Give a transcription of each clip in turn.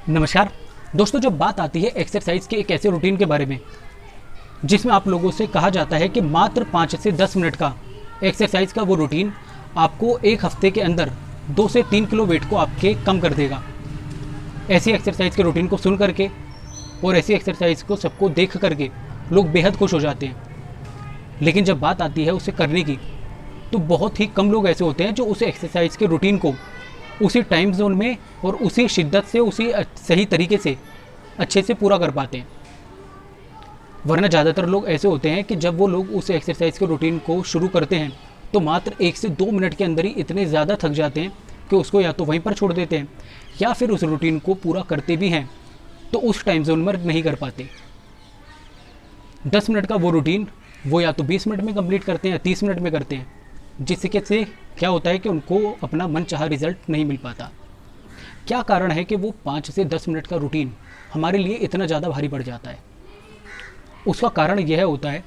नमस्कार दोस्तों, जब बात आती है एक्सरसाइज के एक ऐसे रूटीन के बारे में जिसमें आप लोगों से कहा जाता है कि मात्र 5 से 10 मिनट का एक्सरसाइज का वो रूटीन आपको एक हफ्ते के अंदर 2 से 3 किलो वेट को आपके कम कर देगा। ऐसी एक्सरसाइज के रूटीन को सुन करके और ऐसी एक्सरसाइज को सबको देख करके लोग बेहद खुश हो जाते हैं, लेकिन जब बात आती है उसे करने की तो बहुत ही कम लोग ऐसे होते हैं जो उस एक्सरसाइज के रूटीन को उसी टाइम जोन में और उसी शिद्दत से उसी सही तरीके से अच्छे से पूरा कर पाते हैं। वरना ज़्यादातर लोग ऐसे होते हैं कि जब वो लोग उस एक्सरसाइज के रूटीन को शुरू करते हैं तो मात्र 1 से 2 मिनट के अंदर ही इतने ज़्यादा थक जाते हैं कि उसको या तो वहीं पर छोड़ देते हैं या फिर उस रूटीन को पूरा करते भी हैं तो उस टाइम जोन में नहीं कर पाते। 10 मिनट का वो रूटीन वो या तो 20 मिनट में कंप्लीट करते हैं या 30 मिनट में करते हैं, जिसके से क्या होता है कि उनको अपना मनचाहा रिजल्ट नहीं मिल पाता। क्या कारण है कि वो 5 से 10 मिनट का रूटीन हमारे लिए इतना ज़्यादा भारी पड़ जाता है? उसका कारण यह होता है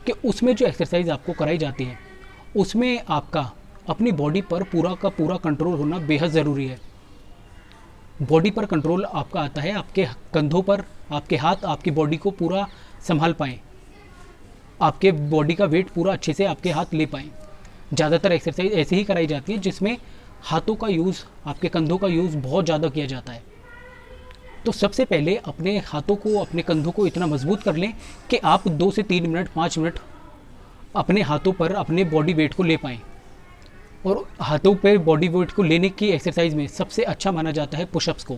कि उसमें जो एक्सरसाइज आपको कराई जाती है उसमें आपका अपनी बॉडी पर पूरा का पूरा कंट्रोल होना बेहद ज़रूरी है। बॉडी पर कंट्रोल आपका आता है आपके कंधों पर, आपके हाथ आपकी बॉडी को पूरा संभाल पाएँ, आपके बॉडी का वेट पूरा अच्छे से आपके हाथ ले पाएँ। ज़्यादातर एक्सरसाइज ऐसी ही कराई जाती है जिसमें हाथों का यूज़, आपके कंधों का यूज़ बहुत ज़्यादा किया जाता है। तो सबसे पहले अपने हाथों को, अपने कंधों को इतना मजबूत कर लें कि आप 2 से 3 मिनट, 5 मिनट अपने हाथों पर अपने बॉडी वेट को ले पाएँ। और हाथों पर बॉडी वेट को लेने की एक्सरसाइज में सबसे अच्छा माना जाता है पुशअप्स को।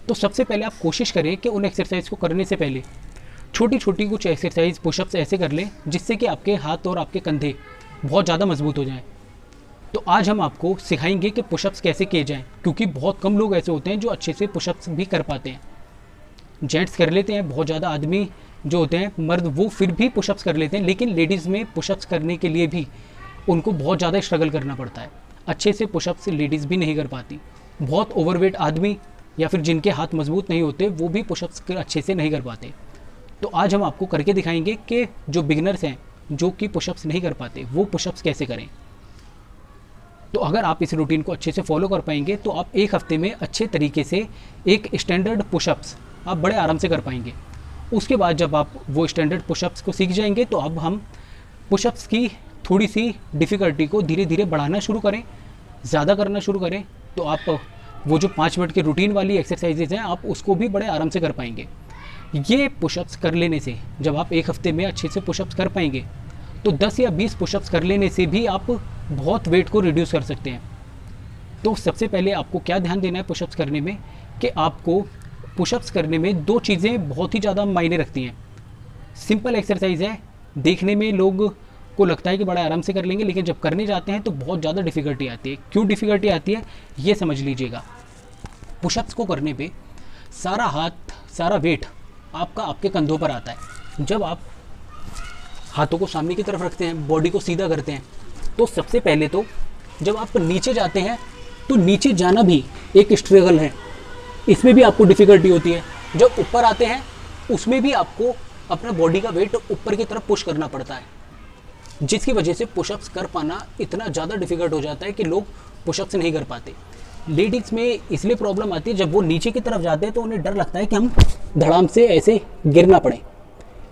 तो सबसे पहले आप कोशिश करें कि उन एक्सरसाइज को करने से पहले छोटी छोटी कुछ एक्सरसाइज, पुशअप्स ऐसे कर लें जिससे कि आपके हाथ और आपके कंधे बहुत ज़्यादा मजबूत हो जाएं। तो आज हम आपको सिखाएंगे कि पुशअप्स कैसे किए जाएं, क्योंकि बहुत कम लोग ऐसे होते हैं जो अच्छे से पुशअप्स भी कर पाते हैं। जेंट्स कर लेते हैं, बहुत ज़्यादा आदमी जो होते हैं मर्द, वो फिर भी पुशअप्स कर लेते हैं, लेकिन लेडीज़ में पुशअप्स करने के लिए भी उनको बहुत ज़्यादा स्ट्रगल करना पड़ता है। अच्छे से पुशअप्स लेडीज़ भी नहीं कर पाती। बहुत ओवरवेट आदमी या फिर जिनके हाथ मजबूत नहीं होते वो भी पुशअप्स अच्छे से नहीं कर पाते। तो आज हम आपको करके दिखाएंगे कि जो बिगिनर्स हैं, जो कि पुशअप्स नहीं कर पाते, वो पुशअप्स कैसे करें। तो अगर आप इस रूटीन को अच्छे से फॉलो कर पाएंगे तो आप एक हफ्ते में अच्छे तरीके से एक स्टैंडर्ड पुशअप्स आप बड़े आराम से कर पाएंगे। उसके बाद जब आप वो स्टैंडर्ड पुशअप्स को सीख जाएंगे तो अब हम पुशअप्स की थोड़ी सी डिफ़िकल्टी को धीरे धीरे बढ़ाना शुरू करें, ज़्यादा करना शुरू करें। तो आप वो जो 5 मिनट की रूटीन वाली एक्सरसाइजेज हैं आप उसको भी बड़े आराम से कर पाएंगे। ये पुशअप्स कर लेने से, जब आप एक हफ्ते में अच्छे से पुशअप्स कर पाएंगे तो 10 या 20 पुशअप्स कर लेने से भी आप बहुत वेट को रिड्यूस कर सकते हैं। तो सबसे पहले आपको क्या ध्यान देना है पुशअप्स करने में, कि आपको पुशअप्स करने में 2 चीज़ें बहुत ही ज़्यादा मायने रखती हैं। सिंपल एक्सरसाइज है, देखने में लोग को लगता है कि बड़ा आराम से कर लेंगे, लेकिन जब करने जाते हैं तो बहुत ज़्यादा डिफ़िकल्टी आती है। क्यों डिफ़िकल्टी आती है ये समझ लीजिएगा। पुशअप्स को करने पे सारा हाथ, सारा वेट आपका आपके कंधों पर आता है। जब आप हाथों को सामने की तरफ रखते हैं, बॉडी को सीधा करते हैं, तो सबसे पहले तो जब आप नीचे जाते हैं तो नीचे जाना भी एक स्ट्रगल है, इसमें भी आपको डिफ़िकल्टी होती है। जब ऊपर आते हैं उसमें भी आपको अपना बॉडी का वेट ऊपर की तरफ पुश करना पड़ता है, जिसकी वजह से पुशअप्स कर पाना इतना ज़्यादा डिफ़िकल्ट हो जाता है कि लोग पुशअप्स नहीं कर पाते। लेडीज़ में इसलिए प्रॉब्लम आती है, जब वो नीचे की तरफ जाते हैं तो उन्हें डर लगता है कि हम धड़ाम से ऐसे गिरना पड़े,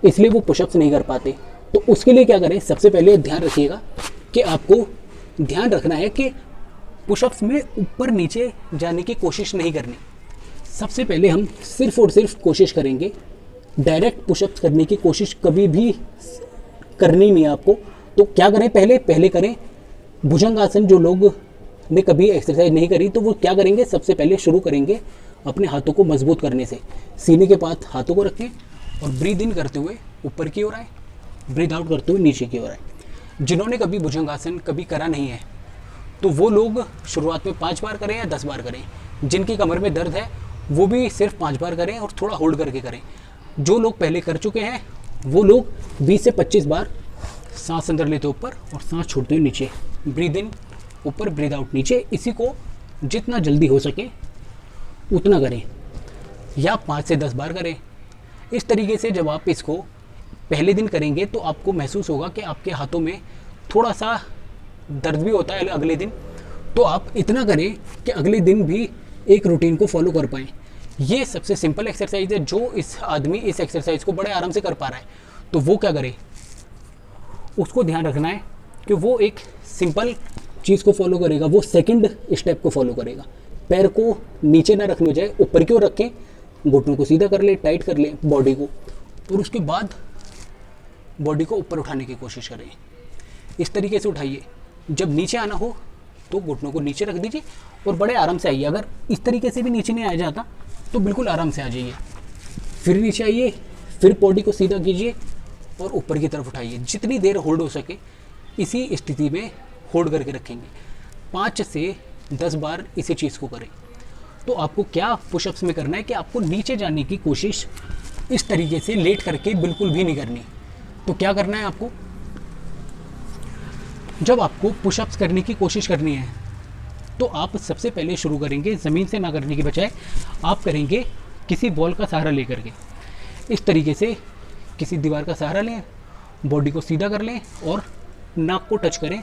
इसलिए वो पुशअप्स नहीं कर पाते। तो उसके लिए क्या करें, सबसे पहले ध्यान रखिएगा कि आपको ध्यान रखना है कि पुशअप्स में ऊपर नीचे जाने की कोशिश नहीं करनी। सबसे पहले हम सिर्फ और सिर्फ कोशिश करेंगे, डायरेक्ट पुशअप्स करने की कोशिश कभी भी करनी नहीं है आपको। तो क्या करें, पहले करें भुजंगासन। जो लोग ने कभी एक्सरसाइज नहीं करी तो वो क्या करेंगे, सबसे पहले शुरू करेंगे अपने हाथों को मजबूत करने से। सीने के पास हाथों को रखें और ब्रीद इन करते हुए ऊपर की ओर आए, ब्रीद आउट करते हुए नीचे की ओर आए। जिन्होंने कभी भुजंगासन कभी करा नहीं है तो वो लोग शुरुआत में 5 बार करें या 10 बार करें। जिनकी कमर में दर्द है वो भी सिर्फ 5 बार करें और थोड़ा होल्ड करके करें। जो लोग पहले कर चुके हैं वो लोग 20 से 25 बार सांस अंदर लेते ऊपर और सांस छोड़ते हुए नीचे, ब्रीद इन ऊपर, ब्रीद आउट नीचे। इसी को जितना जल्दी हो सके उतना करें या 5 से 10 बार करें। इस तरीके से जब आप इसको पहले दिन करेंगे तो आपको महसूस होगा कि आपके हाथों में थोड़ा सा दर्द भी होता है अगले दिन। तो आप इतना करें कि अगले दिन भी एक रूटीन को फॉलो कर पाएँ। ये सबसे सिंपल एक्सरसाइज है, जो इस आदमी इस एक्सरसाइज को बड़े आराम से कर पा रहा है। तो वो क्या करे, उसको ध्यान रखना है कि वो एक सिंपल चीज़ को फॉलो करेगा, वो सेकंड स्टेप को फॉलो करेगा। पैर को नीचे ना रखने जाए, ऊपर की ओर रखें, घुटनों को सीधा कर ले, टाइट कर ले बॉडी को, और उसके बाद बॉडी को ऊपर उठाने की कोशिश करें। इस तरीके से उठाइए। जब नीचे आना हो तो घुटनों को नीचे रख दीजिए और बड़े आराम से आइए। अगर इस तरीके से भी नीचे नहीं आया जाता तो बिल्कुल आराम से आ जाइए। फिर नीचे आइए, फिर बॉडी को सीधा कीजिए और ऊपर की तरफ उठाइए। जितनी देर होल्ड हो सके इसी स्थिति में होल्ड करके रखेंगे। 5 से 10 बार इसी चीज़ को करें। तो आपको क्या पुशअप्स में करना है कि आपको नीचे जाने की कोशिश इस तरीके से लेट करके बिल्कुल भी नहीं करनी। तो क्या करना है आपको, जब आपको पुशअप्स करने की कोशिश करनी है तो आप सबसे पहले शुरू करेंगे ज़मीन से ना करने की बजाय आप करेंगे किसी वॉल का सहारा लेकर के। इस तरीके से किसी दीवार का सहारा लें, बॉडी को सीधा कर लें और नाक को टच करें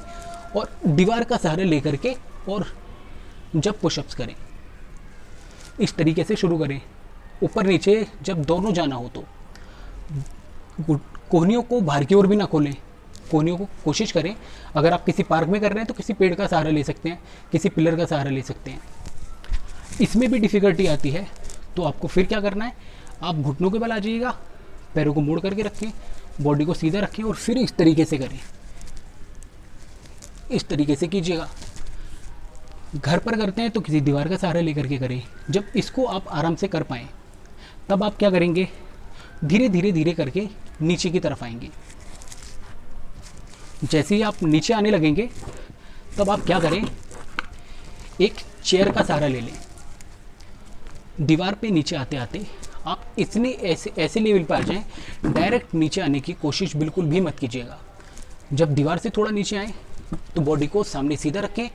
और दीवार का सहारा लेकर के और जब पुशअप्स करें इस तरीके से शुरू करें। ऊपर नीचे जब दोनों जाना हो तो कोहनियों को बाहर की ओर भी ना खोलें, कोहनियों को कोशिश करें। अगर आप किसी पार्क में कर रहे हैं तो किसी पेड़ का सहारा ले सकते हैं, किसी पिलर का सहारा ले सकते हैं। इसमें भी डिफ़िकल्टी आती है तो आपको फिर क्या करना है, आप घुटनों के बल आ जाइएगा, पैरों को मोड़ करके रखें, बॉडी को सीधा रखें और फिर इस तरीके से करें। इस तरीके से कीजिएगा। घर पर करते हैं तो किसी दीवार का सहारा लेकर के करें। जब इसको आप आराम से कर पाएँ तब आप क्या करेंगे, धीरे धीरे धीरे करके नीचे की तरफ आएंगे। जैसे ही आप नीचे आने लगेंगे तब आप क्या करें, एक चेयर का सहारा ले लें। दीवार पे नीचे आते आते आप इतने ऐसे लेवल पर आ जाएं, डायरेक्ट नीचे आने की कोशिश बिल्कुल भी मत कीजिएगा। जब दीवार से थोड़ा नीचे आए तो बॉडी को सामने सीधा रखें,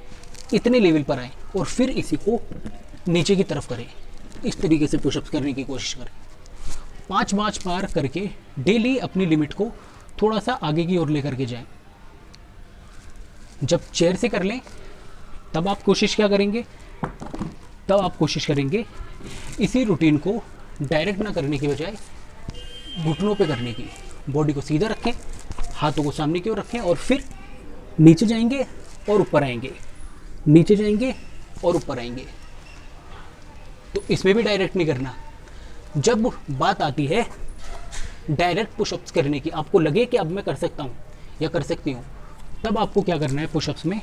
इतने लेवल पर आए और फिर इसी को नीचे की तरफ करें। इस तरीके से पुशअप्स करने की कोशिश करें। 5 बार करके डेली अपनी लिमिट को थोड़ा सा आगे की ओर लेकर के जाएं। जब चेयर से कर लें तब आप कोशिश क्या करेंगे, तब आप कोशिश करेंगे इसी रूटीन को डायरेक्ट ना करने की बजाय घुटनों पे करने की। बॉडी को सीधा रखें, हाथों को सामने की ओर रखें और फिर नीचे जाएंगे और ऊपर आएंगे, नीचे जाएंगे और ऊपर आएंगे। तो इसमें भी डायरेक्ट नहीं करना। जब बात आती है डायरेक्ट पुशअप्स करने की, आपको लगे कि अब मैं कर सकता हूँ या कर सकती हूँ, तब आपको क्या करना है पुशअप्स में,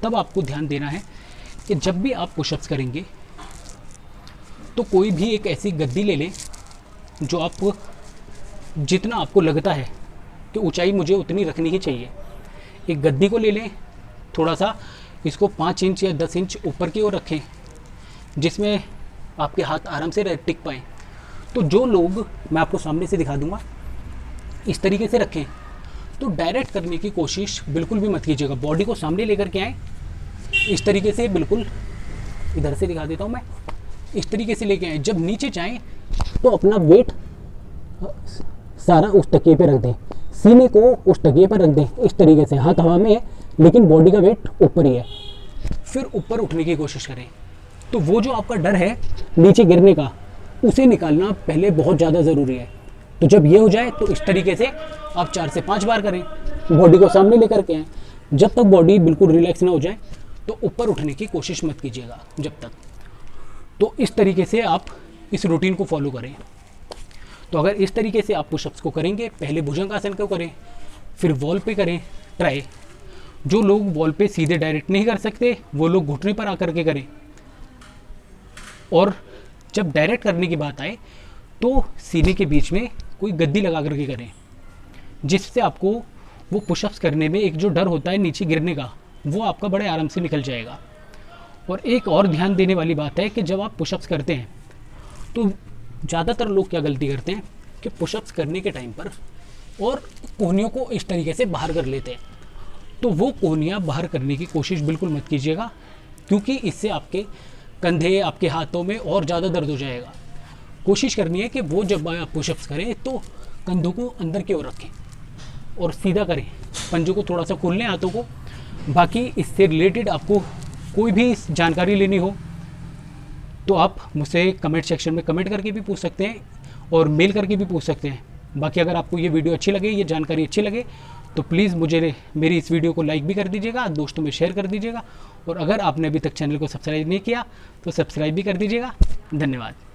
तब आपको ध्यान देना है कि जब भी आप पुशअप्स करेंगे तो कोई भी एक ऐसी गद्दी ले लें जो आपको, जितना आपको लगता है कि ऊंचाई मुझे उतनी रखनी ही चाहिए, एक गद्दी को ले लें, थोड़ा सा इसको 5 इंच या 10 इंच ऊपर की ओर रखें जिसमें आपके हाथ आराम से टिक पाएँ। तो जो लोग, मैं आपको सामने से दिखा दूंगा, इस तरीके से रखें। तो डायरेक्ट करने की कोशिश बिल्कुल भी मत कीजिएगा। बॉडी को सामने लेकर के आए, इस तरीके से, बिल्कुल इधर से दिखा देता हूँ मैं, इस तरीके से लेके आए। जब नीचे जाएं तो अपना वेट सारा उस तकिए पे रख दें, सीने को उस तकिए पर रख दें, इस तरीके से। हाथ हवा में है लेकिन बॉडी का वेट ऊपर ही है। फिर ऊपर उठने की कोशिश करें। तो वो जो आपका डर है नीचे गिरने का, उसे निकालना पहले बहुत ज़्यादा ज़रूरी है। तो जब ये हो जाए तो इस तरीके से आप 4 से 5 बार करें, बॉडी को सामने लेकर के आएँ। जब तक बॉडी बिल्कुल रिलैक्स ना हो जाए तो ऊपर उठने की कोशिश मत कीजिएगा जब तक। तो इस तरीके से आप इस रूटीन को फॉलो करें। तो अगर इस तरीके से आप पुशअप्स को करेंगे, पहले भुजंगासन को करें, फिर वॉल पे करें ट्राई। जो लोग वॉल पे सीधे डायरेक्ट नहीं कर सकते वो लोग घुटने पर आकर के करें। और जब डायरेक्ट करने की बात आए तो सीने के बीच में कोई गद्दी लगा करके करें, जिससे आपको वो पुशअप्स करने में एक जो डर होता है नीचे गिरने का, वो आपका बड़े आराम से निकल जाएगा। और एक और ध्यान देने वाली बात है कि जब आप पुशअप्स करते हैं तो ज़्यादातर लोग क्या गलती करते हैं कि पुशअप्स करने के टाइम पर और कोहनियों को इस तरीके से बाहर कर लेते हैं। तो वो कोहनियाँ बाहर करने की कोशिश बिल्कुल मत कीजिएगा, क्योंकि इससे आपके कंधे, आपके हाथों में और ज़्यादा दर्द हो जाएगा। कोशिश करनी है कि वो जब आप पुशअप्स करें तो कंधों को अंदर की ओर रखें और सीधा करें, पंजों को थोड़ा सा खोल लें हाथों को। बाकी इससे रिलेटेड आपको कोई भी जानकारी लेनी हो तो आप मुझसे कमेंट सेक्शन में कमेंट करके भी पूछ सकते हैं और मेल करके भी पूछ सकते हैं। बाकी अगर आपको ये वीडियो अच्छी लगे, ये जानकारी अच्छी लगे, तो प्लीज़ मुझे मेरी इस वीडियो को लाइक भी कर दीजिएगा, दोस्तों में शेयर कर दीजिएगा, और अगर आपने अभी तक चैनल को सब्सक्राइब नहीं किया तो सब्सक्राइब भी कर दीजिएगा। धन्यवाद।